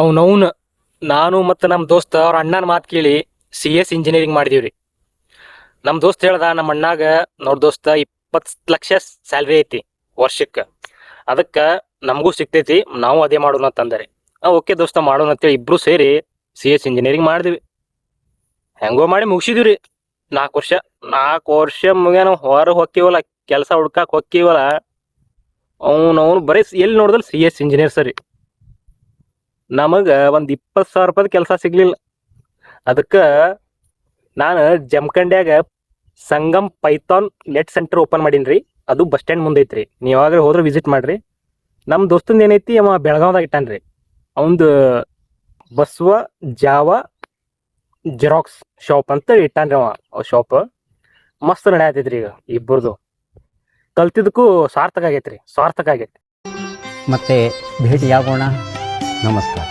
ಅವನೌನ್ ನಾನು ಮತ್ತು ನಮ್ಮ ದೋಸ್ತ ಅವ್ರ ಅಣ್ಣನ ಮಾತು ಕೇಳಿ CS ಇಂಜಿನಿಯರಿಂಗ್ ಮಾಡಿದೀವ್ರಿ. ನಮ್ಮ ದೋಸ್ತ್ ಹೇಳ್ದ ನಮ್ಮ ಅಣ್ಣಾಗ ನೋಡ್ ದೋಸ್ತ 20 ಲಕ್ಷ ಸ್ಯಾಲ್ರಿ ಐತಿ ವರ್ಷಕ್ಕೆ, ಅದಕ್ಕೆ ನಮಗೂ ಸಿಗ್ತೈತಿ, ನಾವು ಅದೇ ಮಾಡೋಣ ಅಂತಂದರೆ ಓಕೆ ದೋಸ್ತ ಮಾಡೋಣ ಅಂತೇಳಿ ಇಬ್ರು ಸೇರಿ CS ಇಂಜಿನಿಯರಿಂಗ್ ಮಾಡಿದ್ವಿ. ಹೆಂಗೋ ಮಾಡಿ ಮುಗಿಸಿದ್ವಿ ರೀ. 4 ವರ್ಷ 4 ವರ್ಷ ಮುಗಿಯ ನಾವು ಹೊರ ಹೊಕ್ಕಿವಲ್ಲ, ಕೆಲಸ ಹುಡ್ಕಾಕ್ ಹೊಕ್ಕಿವಲ್ಲ, ಅವನು ಬರೀ ಎಲ್ಲಿ ನೋಡಿದ್ರೆ CS ಇಂಜಿನಿಯರ್ ಸರಿ. ನಮಗೆ ಒಂದು 20,000 ರೂಪಾಯಿ ಕೆಲಸ ಸಿಗ್ಲಿಲ್ಲ. ಅದಕ್ಕೆ ನಾನು ಜಮಖಂಡ್ಯಾಗ Sangam Python net centre open ಮಾಡೀನಿ. ಅದು ಬಸ್ ಸ್ಟ್ಯಾಂಡ್ ಮುಂದೆ ಐತ್ರಿ. ನೀವು ಯಾವಾಗ ಹೋದ್ರೆ ವಿಸಿಟ್ ಮಾಡ್ರಿ. ನಮ್ಮ ದೋಸ್ತಂದು ಏನೈತಿ, ಅವ ಬೆಳಗಾವ್ದಾಗ ಇಟ್ಟಾನ್ರಿ. ಅವಂದು ಬಸವ ಜಾವ ಜೆರಾಕ್ಸ್ ಶಾಪ್ ಅಂತ ಇಟ್ಟಾನ್ರಿ ಅವ ಶಾಪ್. ಮಸ್ತ್ ನಡೆಯತೈತ್ರಿ. ಈಗ ಇಬ್ಬರದು ಕಲ್ತಿದ್ದಕ್ಕೂ ಸಾರ್ಥಕ ಆಗೈತ್ರಿ, ಸಾರ್ಥಕ ಆಗೈತಿ. ಮತ್ತೆ ಭೇಟಿಯಾಗೋಣ. ನಮಸ್ಕಾರ.